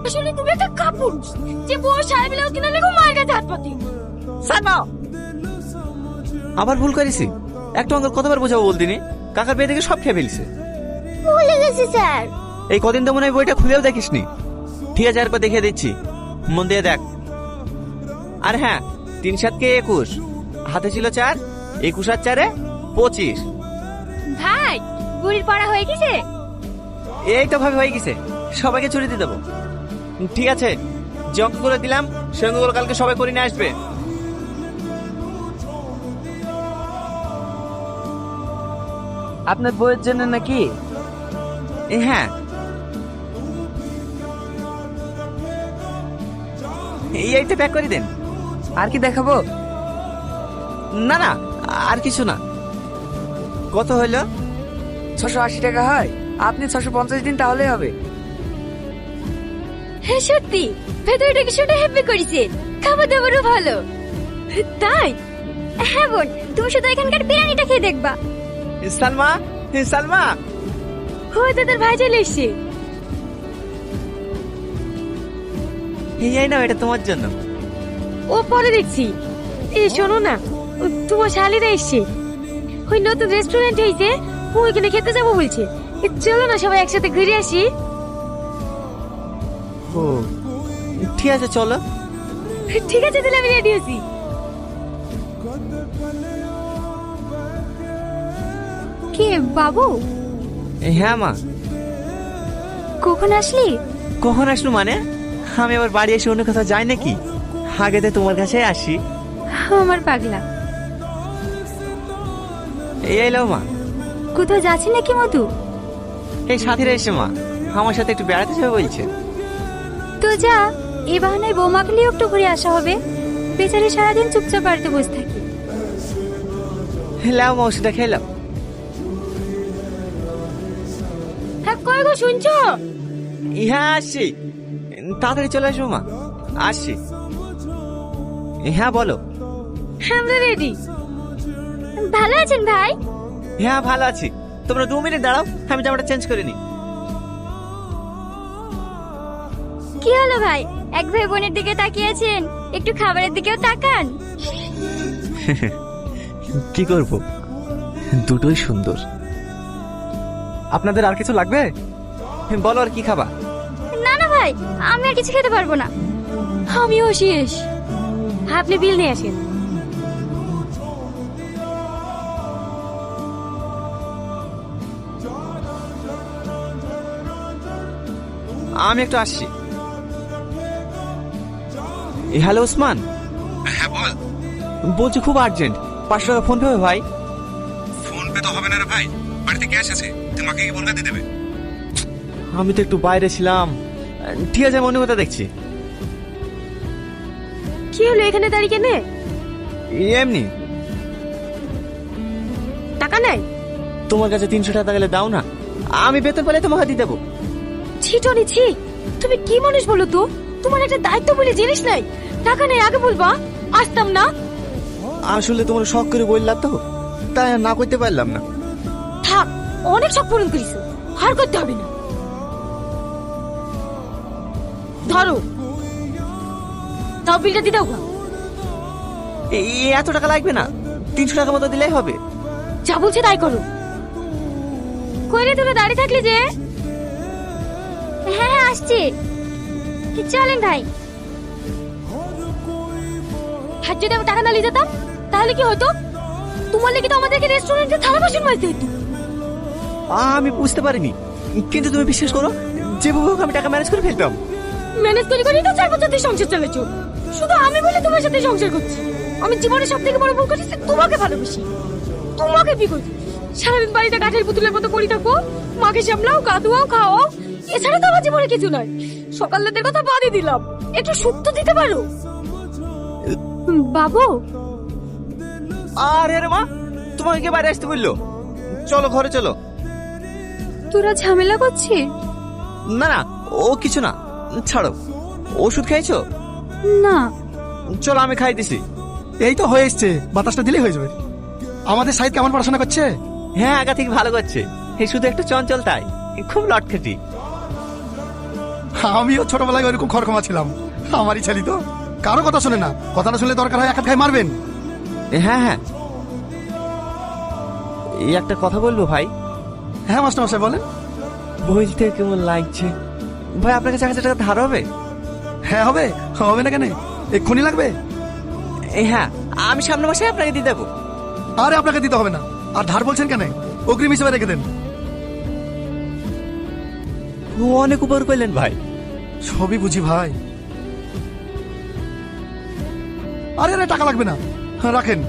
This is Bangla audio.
আসলে তুমি একটা কাপুর যে বউ সাহেব ব্লাউজ কিনা লেগো মায়ের কাছে হাত পাতি সানো। আবার ভুল করেছি। একটু আঙ্গুল কতবার বোঝাবো বলতিনি, কাকার বিয়ে থেকে সব খেয়ে ফেলছে। ভুলে গেছি স্যার। এই কদিন তো মনে হয় বইটা খুলেও দেখিসনি। ঠিক আছে, আরেকবার দেখিয়ে দিচ্ছি, মন দিয়ে দেখ। আর হ্যাঁ, 3 7 কে 21, হাতে ছিল 4, 21 আর 4 25। ভাই বুড়ির পড়া হয়ে গেছে? এই তো ভাবে হয়ে গেছে, সবাইকে ছুটি দিয়ে দেবো। ঠিক আছে, যে অঙ্কগুলো দিলাম সে অঙ্কগুলো কালকে সবাই করে নিয়ে আসবে। আপনার বইয়ের জন্য নাকি? হ্যাঁ, এইটা প্যাক করে দেন। আর কি দেখাবো? না না, আর কিছু না। কত হইলো? 680 টাকা হয়, আপনি 650 দিন তাহলেই হবে। হ্যাঁ সত্যি, ভেতরে ডেকোরেশনটা হেভি করেছে, খাবার দাবারও ভালো। তাই? হ্যাঁ বোন, তুমি শুধু এখানকার বিরিয়ানিটা খেয়ে দেখবা। সালমা, সালমা, হয়তো তোর ভাই চলে এসছে। এই নাও, এটা তোমার জন্য। ও পরে দেখছি। এই শোনো না, তোমার শালিরা এসছে, ওই নতুন রেস্টুরেন্ট হয়েছে, ওইখানে খেতে যাবো বলছে। চলো না সবাই একসাথে ঘুরে আসি। ও ঠিক আছে, চলো। ঠিক আছে, তাহলে আমি রেডি আছি। কে বাবু? হ্যাঁ মা। কখন আসলি? কখন আসলো মানে? আমি আবার বাড়ি এসে অন্য কোথাও যাই নাকি? আগে তো তোমার কাছে আসি। আমার পাগলা। এই এলো মা। কোথাও যাচ্ছি নাকি মধু? এই সাথীরা এসে মা, আমার সাথে একটু বেড়াতে যাবে বলছে। তো যা, এই বাহানায় বৌমাকে নিয়ে একটু ঘুরে আসা হবে। বেচারি সারাদিন চুপচাপ বাড়িতে বসে থাকি। লাও মা, ওষুধটা খেলাম। হ্যাঁ কয় গো, শুনছো? হ্যাঁ আসছি, তাড়াতাড়ি চলে আসবো মা, আসছি। হ্যাঁ বলো। আমরা রেডি। ভালো আছেন ভাই? হ্যাঁ ভালো আছি। তোমরা 2 মিনিট দাঁড়াও, আমি জামাটা চেঞ্জ করে নি। কি হলো ভাই, এক ভাই বোনের দিকে তাকিয়েছেন, একটু খাবারের দিকেও তাকান। কি করব, দুটোই সুন্দর। আপনাদের আর কিছু লাগবে? বলো, আর কি খাবা? না না ভাই, আমি আর কিছু খেতে পারবো না। আমিও শেষ। আপনি বিল নিয়ে আসেন। আমি একটু আসছি। হ্যালো ওসমান। হ্যাঁ বল। বলছি খুব আর্জেন্ট, 500 টাকা ফোন পে হবে ভাই। ফোন পে তো হবে না রে ভাই, বাড়িতে ক্যাশ আছে, তোমাকে কি বলকা দিয়ে দেবে? আমি তো একটু বাইরে ছিলাম। ঠিক আছে, মনে কথা দেখছি। কি হলো এখানে দাঁড়িয়ে কেনে? এমনি। টাকা নাই? তোমার কাছে 300 টাকা গেলে দাও না, আমি বেতন পেলে তোমাকে দিয়ে দেবো। ছিটনি ছি, তুমি কি মানুষ বলো তো? তোমার একটা দায়িত্ব বলে জিনিস নাই। টাকা নেই আগে বলবা, আসতাম না। আসলে তোমার শখ করে বললাম তো, তাই আর না করতে পারলাম না। থাক, অনেক সব পূরণ করেছো, আর করতে হবে না। ধরো, তাও বিলটা দিয়ে দাও। এই এত টাকা লাগবে না, 300 টাকা মতো দিলেই হবে। যা বলছে তাই করো। কইরে তোরা দাঁড়িয়ে থাকলি যে? হ্যাঁ হ্যাঁ আসছি। কি চলেন ভাই। হ্যাঁ, যদি আমি টাকা না নিয়ে যেতাম তাহলে কি হতো? তোমার লেগে তো আমাদেরকে রেস্টুরেন্টে থালা বাসন মাজতে হতো। আমি বুঝতে পারিনি, কিন্তু তুমি বিশ্বাস করো, যেভাবে হোক আমি টাকা ম্যানেজ করে ফেলতাম। ম্যানেজ করে করেই তো 4 বছর ধরে সংসার চালাচ্ছো। শুধু আমি বলে তোমার সাথে সংসার করছি। আমি জীবনে সব থেকে বড় ভুল করেছি, তোমাকে ভালোবাসি, তোমাকে বিয়ে করছি। সারাদিন বাড়িতে কাঠের পুতুলের মতো পড়ে থাকো, মাকে সামলাও, গা ধোয়াও, খাওয়াও, এছাড়া তো আমার জীবনে কিছু নাই। সকাল রাতের কথা বাদই দিলাম, একটু সুখ তো দিতে পারো। বাবু, আরে রে মা, তোমাকে কে বাইরে আসতে বললো? চলো ঘরে চলো। তোরা ঝামেলা করছিস? না না, ও কিছু না, ছাড়ো। ওষুধ খেয়েছো? না। চলো আমি খাই দিছি। এই তো হয়ে এসছে, বাতাসটা দিলেই হয়ে যাবে। আমাদের সাইদ কেমন পড়াশোনা করছে? হ্যাঁ, আগা থেকে ভালো করছে। এই শুধু একটু চঞ্চল, তাই খুব লটখেটি। আমিও ছোটবেলায় ওইরকম খড়খমা ছিলাম। আমারই ছেলে তো, কারো কথা শোনে না। কথাটা শুনলে দরকার হয় এক হাত খাই মারবেন। হ্যাঁ হ্যাঁ, এই একটা কথা বলবো ভাই। হ্যাঁ মাস্টার মশাই বলেন। বলতে কেমন লাগছে ভাই, আপনার কাছে 1000 টাকা ধার হবে? হ্যাঁ হবে, হবে না কেন, এক্ষুনি লাগবে। এই হ্যাঁ, আমি সামনের মাসে আপনাকে দিয়ে দেবো। আরে আপনাকে দিতে হবে না। আর ধার বলছেন কেন, অগ্রিম হিসেবে রেখে দেন। ও অনেক উপর করলেন ভাই। সবই বুঝি ভাই। আরে আরে টাকা লাগবে না, রাখেন।